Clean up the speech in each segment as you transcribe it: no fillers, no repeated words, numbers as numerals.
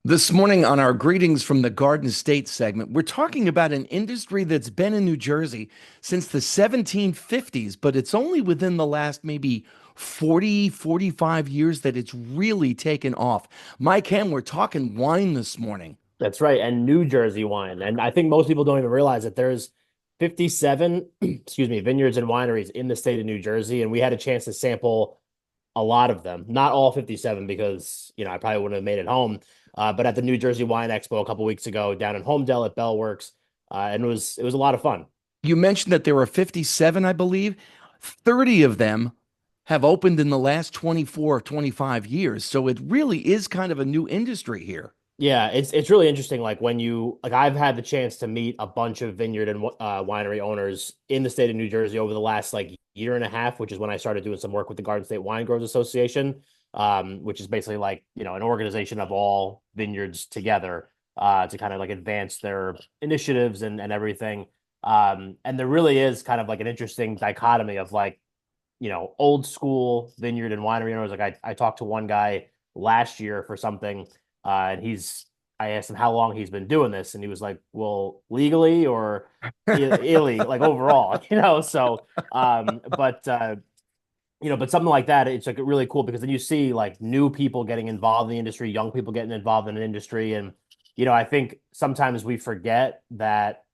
This morning on our Greetings from the Garden State segment, we're talking about an industry that's been in New Jersey since the 1750s, but it's only within the last maybe 40, 45 years that it's really taken off. Mike Ham, we're talking wine this morning. That's right, and New Jersey wine. And I think most people don't even realize that there's 57, excuse me, vineyards and wineries in the state of New Jersey, and we had a chance to sample a lot of them. Not all 57 because, I probably wouldn't have made it home. But at the New Jersey Wine Expo a couple weeks ago down in Holmdel at Bellworks, and it was a lot of fun. You mentioned that there were 57, I believe. 30 of them have opened in the last 24, 25 years. So it really is kind of a new industry here. Yeah, it's really interesting. Like when you like, I've had the chance to meet a bunch of vineyard and winery owners in the state of New Jersey over the last like year and a half, which is when I started doing some work with the Garden State Wine Growers Association, which is basically like an organization of all vineyards together to kind of like advance their initiatives and everything. And there really is kind of like an interesting dichotomy of like old school vineyard and winery owners. Like I talked to one guy last year for something, and I asked him how long he's been doing this, and he was like, "Well, legally or illy, like overall, So, but something like that, it's like really cool because then you see like new people getting involved in the industry, young people getting involved in an industry, and I think sometimes we forget that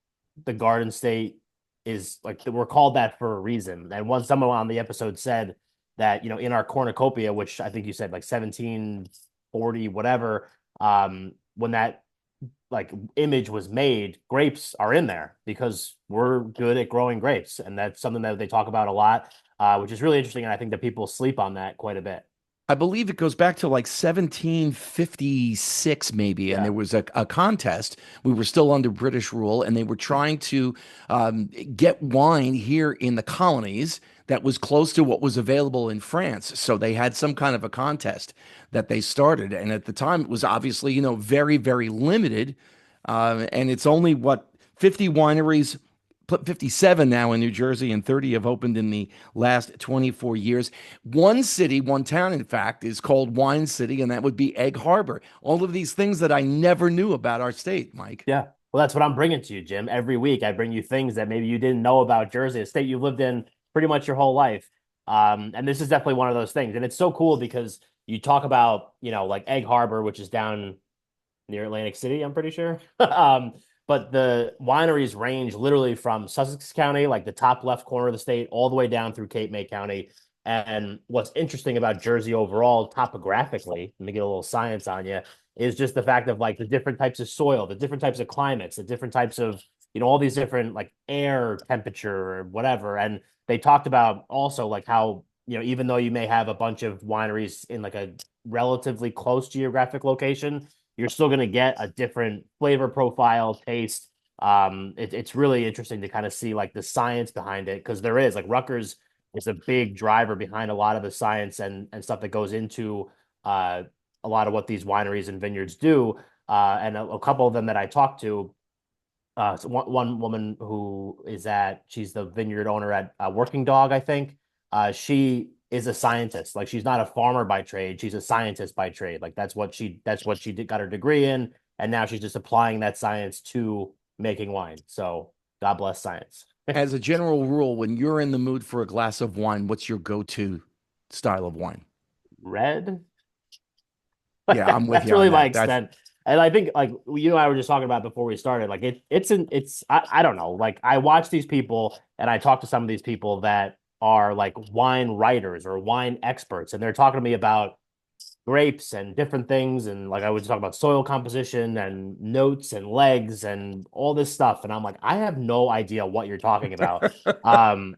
the Garden State is like we're called that for a reason. And once someone on the episode said that, in our cornucopia, which I think you said like 1740, whatever, when that like image was made, grapes are in there because we're good at growing grapes. And that's something that they talk about a lot, which is really interesting. And I think that people sleep on that quite a bit. I believe it goes back to like 1756, maybe. And Yeah. there was a contest. We were still under British rule, and they were trying to get wine here in the colonies that was close to what was available in France. So they had some kind of a contest that they started. And at the time, it was obviously, very, very limited. And it's only what 50 wineries 57 now in New Jersey, and 30 have opened in the last 24 years. One city, one town, in fact, is called Wine City, and that would be Egg Harbor. All of these things that I never knew about our state, Mike. Yeah. Well, that's what I'm bringing to you, Jim. Every week, I bring you things that maybe you didn't know about Jersey, a state you've lived in pretty much your whole life. And this is definitely one of those things. And it's so cool because you talk about, like Egg Harbor, which is down near Atlantic City, I'm pretty sure. But the wineries range literally from Sussex County, like the top left corner of the state, all the way down through Cape May County. And what's interesting about Jersey overall, topographically, let me get a little science on you, is just the fact of like the different types of soil, the different types of climates, the different types of, all these different like air temperature or whatever. And they talked about also like how, even though you may have a bunch of wineries in like a relatively close geographic location, you're still going to get a different flavor profile, taste. It's really interesting to kind of see like the science behind it because there is like Rutgers is a big driver behind a lot of the science and stuff that goes into a lot of what these wineries and vineyards do. And a couple of them that I talked to, so one woman who she's the vineyard owner at Working Dog, I think. She is a scientist. Like she's not a farmer by trade. She's a scientist by trade. Like that's what she got her degree in. And now she's just applying that science to making wine. So God bless science. As a general rule, when you're in the mood for a glass of wine, what's your go-to style of wine? Red. Yeah, I'm with That's you on really my that. That's extent. And I think like you and I were just talking about before we started, like I don't know. Like I watch these people and I talk to some of these people that are like wine writers or wine experts, and they're talking to me about grapes and different things. And like I was talking about soil composition and notes and legs and all this stuff. And I'm like, I have no idea what you're talking about. Um,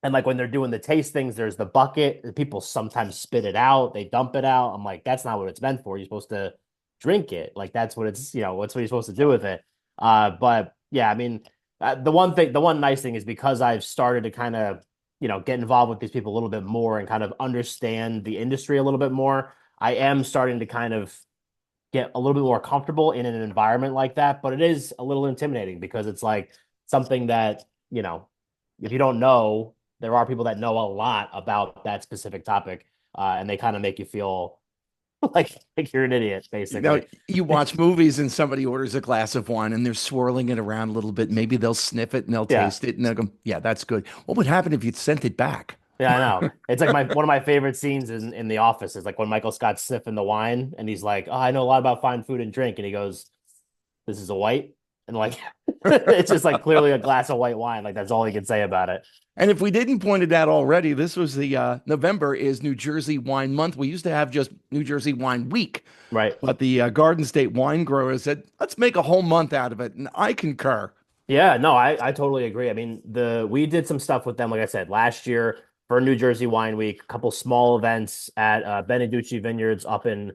and like when they're doing the taste things, there's the bucket. People sometimes spit it out, they dump it out. I'm like, that's not what it's meant for. You're supposed to drink it. Like that's what it's, what's what you're supposed to do with it. But yeah, I mean, the one nice thing is because I've started to kind of, get involved with these people a little bit more and kind of understand the industry a little bit more. I am starting to kind of get a little bit more comfortable in an environment like that, but it is a little intimidating because it's like something that, if you don't know, there are people that know a lot about that specific topic, and they kind of make you feel like you're an idiot, You know, basically. you watch movies and somebody orders a glass of wine and they're swirling it around a little bit. Maybe they'll sniff it and they'll Yeah. taste it and they'll go, yeah, that's good. What would happen if you sent it back? Yeah, I know. It's like my one of my favorite scenes in The Office is like when Michael Scott's sniffing the wine and he's like, "Oh, I know a lot about fine food and drink," and he goes, "This is a white," and like it's just like clearly a glass of white wine. Like that's all he can say about it. And if we didn't point it out already, this was the November is New Jersey Wine Month. We used to have just New Jersey Wine Week, Right. but the Garden State wine growers said, let's make a whole month out of it. And I concur. Yeah, no, I totally agree. I mean, the we did some stuff with them, like I said, last year for New Jersey Wine Week, a couple small events at Beneducci Vineyards up in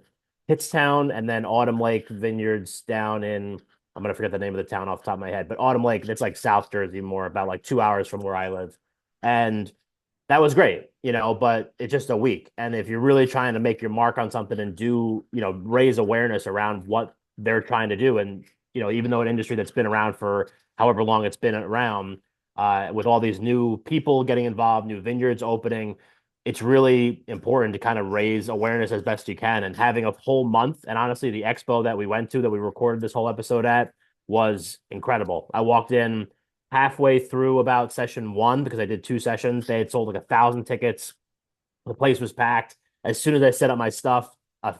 Pittstown, and then Autumn Lake Vineyards down in I'm gonna forget the name of the town off the top of my head, but Autumn Lake, that's like South Jersey, more about like 2 hours from where I live. And that was great, but it's just a week. And if you're really trying to make your mark on something and do, raise awareness around what they're trying to do, and even though an industry that's been around for however long it's been around, with all these new people getting involved, new vineyards opening, it's really important to kind of raise awareness as best you can. And having a whole month, and honestly, the expo that we went to that we recorded this whole episode at was incredible. I walked in halfway through about session one because I did two sessions. They had sold like 1,000 tickets. The place was packed. As soon as I set up my stuff, a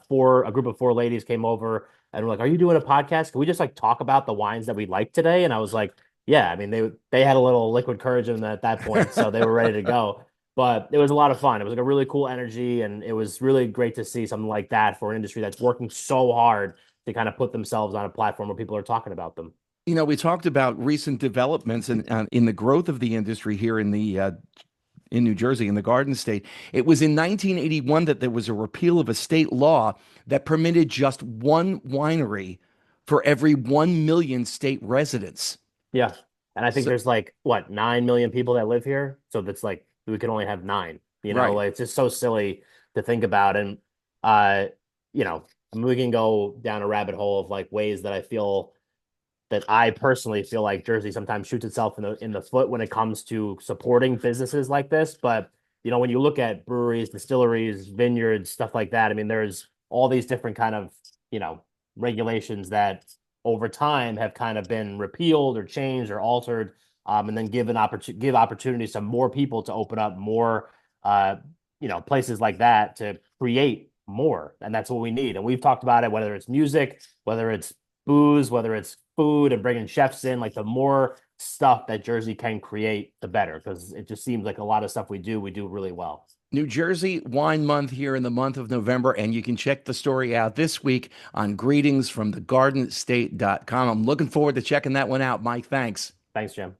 group of four ladies came over and were like, "Are you doing a podcast? Can we just like talk about the wines that we like today?" And I was like, "Yeah." I mean, they had a little liquid courage in them at that point, so they were ready to go. But it was a lot of fun. It was like a really cool energy, and it was really great to see something like that for an industry that's working so hard to kind of put themselves on a platform where people are talking about them. We talked about recent developments in the growth of the industry here in New Jersey, in the Garden State. It was in 1981 that there was a repeal of a state law that permitted just one winery for every 1 million state residents. Yeah. And I think So, there's like what 9 million people that live here. So that's like we can only have nine. right. Like it's just so silly to think about. And uh, you know, I mean, we can go down a rabbit hole of like ways that I personally feel like Jersey sometimes shoots itself in the foot when it comes to supporting businesses like this. But when you look at breweries, distilleries, vineyards, stuff like that, I mean, there's all these different kind of regulations that over time have kind of been repealed or changed or altered, and then give opportunities to more people to open up more, places like that to create more, and that's what we need. And we've talked about it, whether it's music, whether it's booze, whether it's food, and bringing chefs in. Like the more stuff that Jersey can create, the better, because it just seems like a lot of stuff we do really well. New Jersey Wine Month here in the month of November, and you can check the story out this week on greetingsfromthegardenstate.com. I'm looking forward to checking that one out, Mike. Thanks. Thanks, Jim.